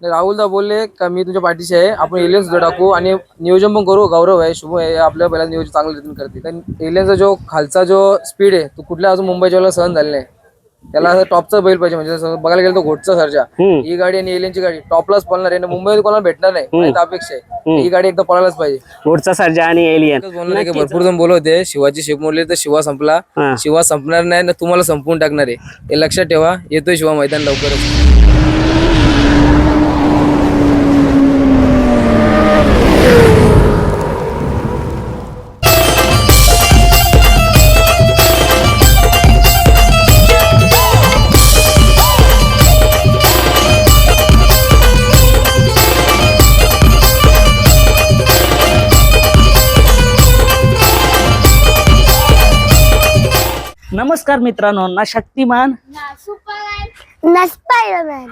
राहुलदा बोलले का मी तुमच्या पाठीशी आहे, आपण एलियन सुद्धा टाकू आणि नियोजन पण करू. गौरव आहे, शुभ आहे, आपल्या पहिला नियोजन चांगलं रीतीने करते. कारण एलियनचा जो खालचा जो स्पीड आहे तो कुठल्या अजून मुंबईच्या वेळेला सहन झालेला नाही. त्याला असं टॉपचा बैल पाहिजे. म्हणजे बघायला गेलं तर घोटचा सर्जा ही गाडी आणि एलियनची गाडी टॉपलाच पळणार आहे. मुंबईत कोणाला भेटणार नाही अपेक्षा आहे. ही गाडी एकदा पळायलाच पाहिजे. घोटचा सर्जा आणि एलियन बोलणार की भरपूर जण बोलत होते शिवाची शेप मोडली तर शिवा संपला. शिवा संपणार नाही ना, तुम्हाला संपवून टाकणार आहे हे लक्षात ठेवा. येतोय शिवा मैदान लवकरच. नमस्कार मित्रांनो, ना शक्तिमान ना स्पायडरमॅन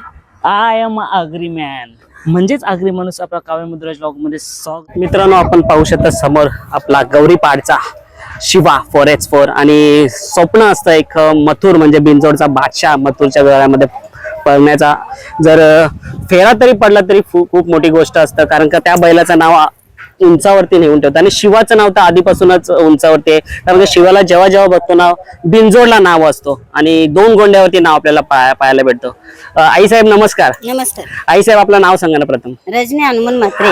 आय एम अग्रीमॅन म्हणजेच आगरी माणूस आपला काव्य मुद्राज ब्लॉग मध्ये स्वागत. मित्रांनो, आपण पाहू शकता समोर आपला गौरीपाडचा शिवा 4x4 आणि स्वप्न असतं एक मथुर म्हणजे बिंजोडचा बादशाह मथुरच्या गळ्यामध्ये पळण्याचा. जर फेरा तरी पडला तरी खूप मोठी गोष्ट असतं, कारण का त्या बैलाचं नाव उंचावरती नेऊन ठेवतं. आणि शिवाचं नाव तर आधीपासूनच उंचावरती आहे, कारण का शिवाला जेव्हा जेव्हा बघतो नाव बिंजोडला नाव असतो आणि 2 गोंड्यावरती नाव आपल्याला पाहायला भेटतो. आई साहेब नमस्कार. नमस्कार. आई साहेब आपलं नाव सांगा ना प्रथम. रजनी हनुमान म्हात्रे.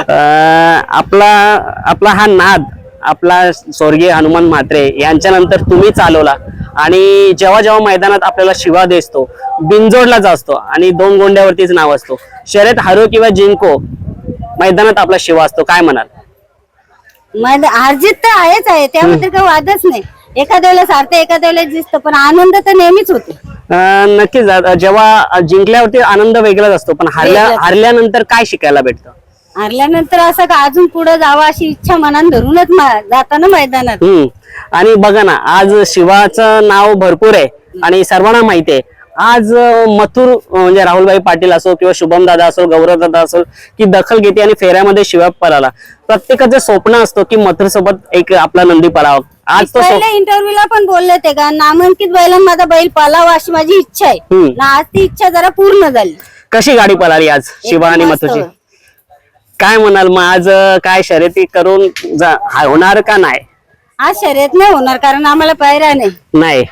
आपला हा नाद आपला स्वर्गीय हनुमान म्हात्रे यांच्यानंतर तुम्ही चालवला आणि जेव्हा जेव्हा मैदानात आपल्याला शिवा दिसतो बिंजोडलाच असतो आणि 2 गोंड्यावरतीच नाव असतो. शर्यत हारो किंवा जिंको मैदानात आपला शिवा असतो, काय म्हणाल? अर्जित तर आहेच आहे, त्याबद्दल काही वादच नाही. एखाद्या वेळेला सारखं एखाद्या वेळेला दिसतं, पण आनंद तर नेहमीच होतो. नक्कीच. जेव्हा जिंकल्यावरती आनंद वेगळाच असतो, पण हारल्यानंतर काय शिकायला भेटतं? हारल्यानंतर असं का अजून पुढे जावं अशी इच्छा मनात धरूनच जाताना मैदानात. आणि बघा ना, आज शिवाचं नाव भरपूर आहे आणि सर्वांना माहिती आहे. आज मथुर म्हणजे राहुलभाई पाटील असो किंवा शुभम दादा असो, गौरव दादा असो, की दखल घेते आणि फेऱ्यामध्ये शिवा पळाला. प्रत्येकाचं स्वप्न असतो की मथुर सोबत एक आपला नंदी पळावा. आज तो इंटरव्ह्यूला पण बोलले ते का नामांकित बैलांना माझा बैल पळावा अशी माझी इच्छा आहे. आज ती इच्छा जरा पूर्ण झाली. कशी गाडी पळाली आज शिवा आणि मथुरची, काय म्हणाल? मग आज काय शर्यती करून होणार का नाही? आज शर्यत नाही होणार, कारण आम्हाला पायऱ्या नाही.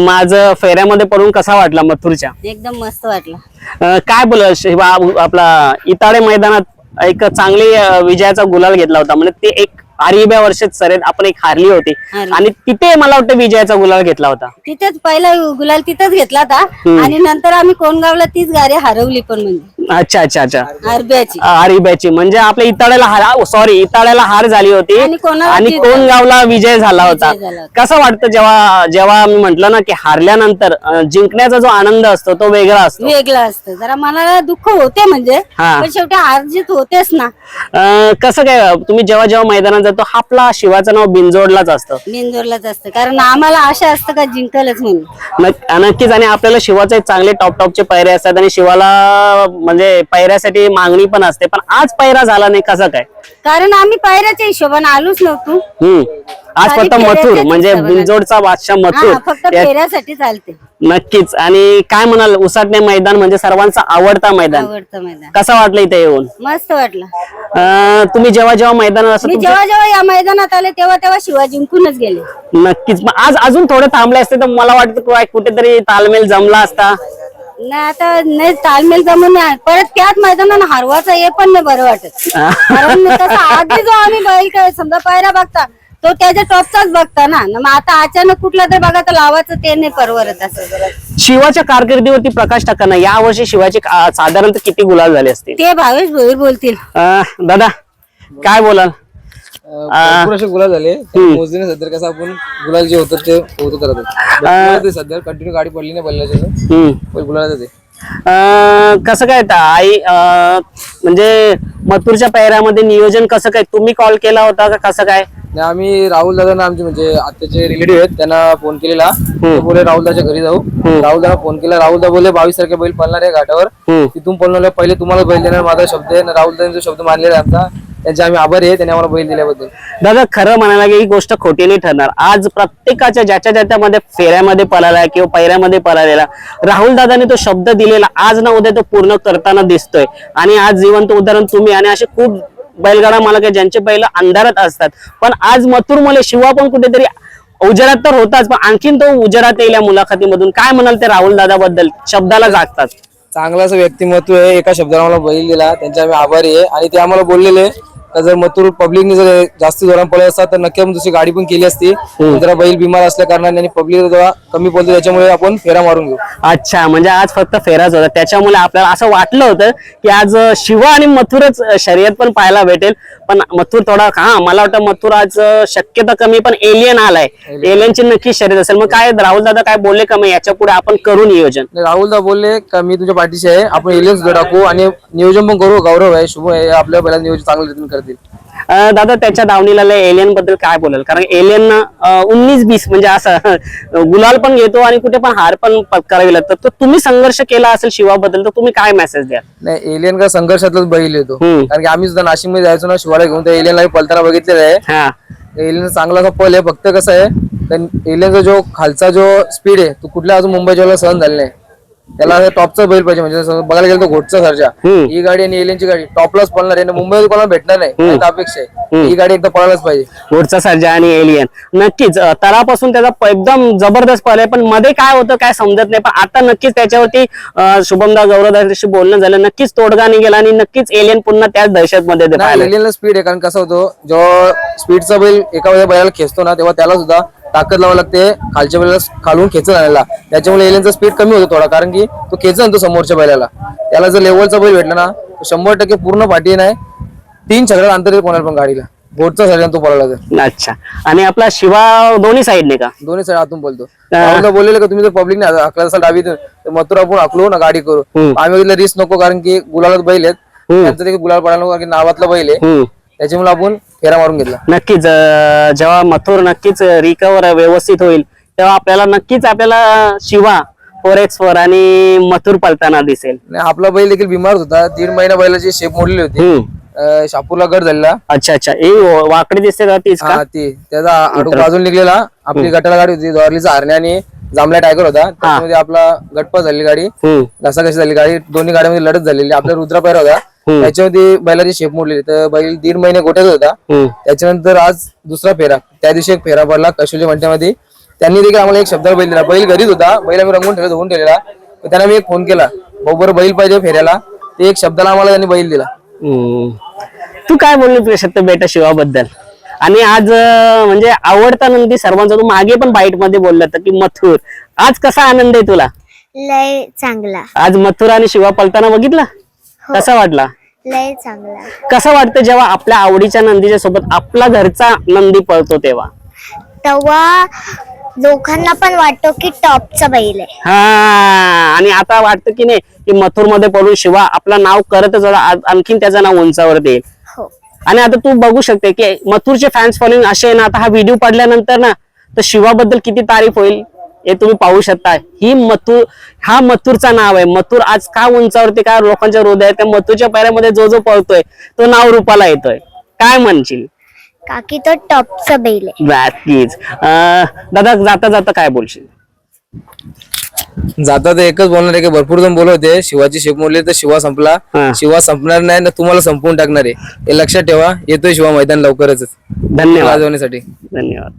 मग आज फेऱ्यामध्ये पडून कसा वाटला मथुरच्या? एकदम मस्त वाटला. काय बोल शिवा, आपला इताडे मैदानात एक चांगली विजयाचा गुलाल घेतला होता. म्हणजे ते एक 12व्या वर्षात शर्यत आपण एक हारली होती आणि तिथे मला वाटतं विजयाचा गुलाल घेतला होता. तिथेच पहिला गुलाल तिथेच घेतला होता आणि नंतर आम्ही कोणगावला तीच गाडी हरवली पण. म्हणजे अच्छा अच्छा अच्छा, आरब्याची म्हणजे आपल्या इताड्याला हार झाली होती आणि कोणगावला विजय झाला होता. कसं वाटतं जेव्हा मी म्हंटल ना की हारल्यानंतर जिंकण्याचा जो आनंद असतो तो वेगळा असतो. जरा मनाला दुःख होते म्हणजे, पण शेवटी हार जीत होतेच ना. कसं काय तुम्ही जेव्हा जेव्हा मैदानात जातो आपला शिवाचं नाव बिंजोडलाच असतं, कारण आम्हाला आशा असतं का जिंकलच म्हणून. नक्कीच. आणि आपल्याला शिवाचे चांगले टॉपचे पैरे असतात आणि शिवाला म्हणजे पैऱ्यासाठी मागणी पण असते, पण आज पैरा झाला नाही, कसं काय? कारण आम्ही पैऱ्याच्या हिशोबाने आलोच नव्हतो. आज फक्त मथुर म्हणजे बिंजोडचा बादशाह मथुर फक्त फेऱ्यासाठी चालते. नक्कीच. आणि काय म्हणाल, उसाटणे मैदान म्हणजे सर्वांचा आवडता मैदान, कसा वाटलं इथे येऊन? मस्त वाटलं. तुम्ही जेव्हा जेव्हा मैदानात जेव्हा या मैदानात आले तेव्हा शिवा जिंकूनच गेले. नक्कीच. मग आज अजून थोडे थांबले असते तर मला वाटतं कुठेतरी तालमेल जमला असता. नाही, आता नाही तालमेल जमून परत त्याच मैदानात हारवाचा हे पण नाही बरं वाटत. कारण आधी जो आम्ही बैल काय समजा पायऱ्या बघता तो त्याच्या टॉपचाच बघता ना. मग आता अचानक कुठला तर बघा तर लावायचं ते नाही परवडत. असं शिवाच्या कारकिर्दीवरती प्रकाश टाकाना या वर्षी शिवाचे साधारणतः किती गुलाल झाले असतील ते भावेश भोईर बोलतील. दादा काय बोलाल? भरपूर असे गुलाल झाले मोजले. सध्या कसं आपण गुलाल जे होतं ते होत करत सध्या कंटिन्यू गाडी पडली नाही बैलाच्या गुलाल जाते. कसं काय आई, म्हणजे मथुरच्या पैऱ्यामध्ये नियोजन कसं काय, तुम्ही कॉल केला होता का कसं काय? आम्ही राहुल दादा आमचे म्हणजे आत्याचे रिलेटिव्ह आहेत, त्यांना फोन केलेला. बोले राहुल दादाच्या घरी जाऊ. राहुल दादा फोन केला. राहुल दादा बोले 22 तारखे बैल पळणार आहे घाटावर, तिथून पळणार पहिले तुम्हाला बैल देणार, माझा शब्द आहे. राहुल दादांचा शब्द मानलेला आहे आमचा. त्यांचे आम्ही आभारी आहे, त्यांनी आम्हाला बैल दिल्याबद्दल. दादा खरं म्हणायला की ही गोष्ट खोटी नाही ठरणार. आज प्रत्येकाच्या ज्याच्यामध्ये फेऱ्यामध्ये पळाला किंवा पैऱ्यामध्ये पळालेला राहुल दादाने तो शब्द दिलेला आज ना उद्या तो पूर्ण करताना दिसतोय. आणि आज जिवंत उदाहरण तुम्ही आणि असे खूप बैलगाडा मालक आहे ज्यांचे बैल अंधारात असतात, पण आज मथुर मुले शिवा पण कुठेतरी उजेडात तर होताच, पण आणखीन तो उजेडात येईल या मुलाखतीमधून. काय म्हणाल ते राहुल दादा बद्दल? शब्दाला जागतात. चांगलं असं व्यक्तिमत्व आहे, एका शब्दाला आम्हाला बैल दिला, त्यांचे आम्ही आभारी आहे. आणि ते आम्हाला बोललेले का जर मथुर पब्लिकने जर जास्त जोरात पळत असतात तर नक्की आपण दुसरी गाडी पण केली असती. जरा बैल बिमार असल्या कारणाने आणि पब्लिक जरा कमी बोलतो त्याच्यामुळे आपण फेरा मारून घेऊ. अच्छा, म्हणजे आज फक्त फेराच होता, त्याच्यामुळे आपल्याला असं वाटलं होतं की आज शिवा आणि मथुरच शर्यत पण पाहायला भेटेल. पण मथुर थोडा मला वाटतं मथुर आज शक्यता कमी, पण एलियन आलाय, एलियनची नक्की शर्यत असेल. मग काय राहुल दादा काय बोलले का मग याच्या पुढे आपण करू नियोजन? राहुल दा बोलले का मी तुझ्या पाठीशी आहे, आपण एलियन सुद्धा टाकू आणि नियोजन पण करू. गौरव आहे, शुभ आहे, आपल्या बैलाचं नियोजन चांगल्या रीतीने करतील. दादा त्याच्या दावणीला एलियन बद्दल काय बोलाल? कारण एलियन 19-20 म्हणजे असं गुलाल पण घेतो आणि कुठे पण हार पण पत्करावी लागतं. तर तुम्ही संघर्ष केला असेल शिवाबद्दल, तर तुम्ही काय मेसेज द्या? नाही, एलियन का संघर्षातलाच बैल येतो. हम्म. कारण की आम्ही सुद्धा नाशिक मध्ये जायचो ना शिवाला घेऊन, त्या एलियनला पलताना बघितलेलं आहे. हा, एलियन चांगला असा पल आहे. फक्त कसं आहे, एलियनचा जो खालचा जो स्पीड आहे तो कुठल्या अजून मुंबईच्या वेळेला सहन झालेला नाही. त्याला टॉपचा बैल पाहिजे. म्हणजे बघायला गेलं तर घोटचा सर्जा, ही गाडी आणि एलियनची गाडी टॉपलाच पळणार आहे. मुंबईत कोणाला भेटणार नाही, अपेक्षा आहे. ही गाडी एकदा पळायलाच पाहिजे. घोटचा सर्जा आणि एलियन नक्कीच तळापासून त्याचा एकदम जबरदस्त पळ आहे. पण मध्ये काय होतं काय समजत नाही. पण आता नक्कीच त्याच्यावरती शुभमदा गौरवदाशी बोलणं झालं, नक्कीच तोडगा निघेला आणि नक्कीच एलियन पुन्हा त्याच दहशतमध्ये एलियनला स्पीड आहे. कारण कसं होतं, जेव्हा स्पीडचा बैल एका बैलाला खेचतो ना तेव्हा त्याला सुद्धा ताकद लावावी लागते खालच्या बैलाला खालून खेचत आणायला. त्याच्यामुळे एलियनचा स्पीड कमी होतो थोडा, कारण की तो खेचत आणतो समोरच्या बैलाला. त्याला जर लेवलचा बैल भेटला ना 100% पूर्ण पाठी नाही 3 छकड्यात अंतर कोणाला पण गाडीला बोटचा साईड तो पळाला तर. अच्छा, आणि आपला शिवा दोन्ही साईडने का? दोन्ही साईड आतून बोलतो. बोललेलं का तुम्ही जर पब्लिकने हाकला असाल डावीतून तर मथुर आपण हाकलो ना गाडी करू. आम्ही बघितलं रिस्क नको, कारण की गुलालात बैल आहेत, त्यांचं देखील गुलाल पडायला नको, कारण की नावातला बैल आहे. त्याच्यामुळे आपण फेरा मारून घेतला. नक्कीच जेव्हा मथुर नक्कीच रिकवर व्यवस्थित होईल तेव्हा आपल्याला शिवा 4x4 आणि मथुर पळताना दिसेल. आपला बैल देखील बिमार होता, 1.5 महिना बैलाची शेप मोडली होती, शापूरला गट झालेला. अच्छा, वाकडी दिसते का तीच का? ती त्याचा आडूक बाजून निघलेला. आपली गटाला गाडी होती, दोरलीचा हरण्या आणि जांभळ्या टायगर होता. त्यामध्ये आपला गटपास झाली गाडी, घसाघशी झाली गाडी, दोन्ही गाड्यांमध्ये लढत झालेली. आपला रुद्रा पैरा होता, त्याच्यामध्ये बैलाची शेप मोडलेली. तर बैल 1.5 महिने गोट्यात होता. त्याच्यानंतर आज दुसरा फेरा, त्या दिवशी एक फेरा पडला कशोली मंट्यामध्ये. त्यांनी देखील आम्हाला एक शब्दाला बैल दिला. बैल घरीच होता, बैल आम्ही रंगून ठेवला, धुवून ठेवलेला. त्यांना मी एक फोन केला, भाऊ बरं बैल पाहिजे फेऱ्याला. ते एक शब्दाला आम्हाला त्यांनी बैल दिला. तू काय बोलली तुझ्या सत्य बेटा शिवाबद्दल? आणि आज म्हणजे आवडता नंदी सर्वांचा, तू मागे पण बाईट मध्ये बोलला होता की मथुर. आज कसा आनंद आहे तुला? लय चांगला. आज मथुर आणि शिवा पळताना बघितला, कसा वाटला? लय चांगला. कसं वाटतं जेव्हा आपल्या आवडीच्या नंदीच्या सोबत आपला घरचा नंदी पळतो तेव्हा? तेव्हा लोकांना पण वाटतो की टॉपचा बैल आहे. हा, आणि आता वाटतं की नाही की मथुर मध्ये पडून शिवा आपलं नाव करतच आणखीन त्याचं नाव उंचावरती येईल. हो. आणि आता तू बघू शकते की मथुरचे फॅन्स फॉलोइंग असे ना, आता हा व्हिडिओ पडल्यानंतर ना तर शिवाबद्दल किती तारीफ होईल हे तुम्ही पाहू शकता. हा मथुरचा नाव आहे. मथुर आज का उंचावरती, काय लोकांच्या हृदयात त्या मथुरच्या पायऱ्यामध्ये जो पळतोय तो नाव रूपाला येतोय. काय म्हणशील? काकी तो टॉपचा बैल आहे. नक्कीच. दादा जाता जाता काय बोलशील? जाता तर एकच बोलणार आहे की भरपूर जण बोलत होते शिवाची शेप मोडली तर शिवा संपला. शिवा संपणार नाही ना, तुम्हाला संपवून टाकणार आहे हे लक्षात ठेवा. येतोय शिवा मैदान लवकरच. धन्यवाद. गाजवण्यासाठी धन्यवाद.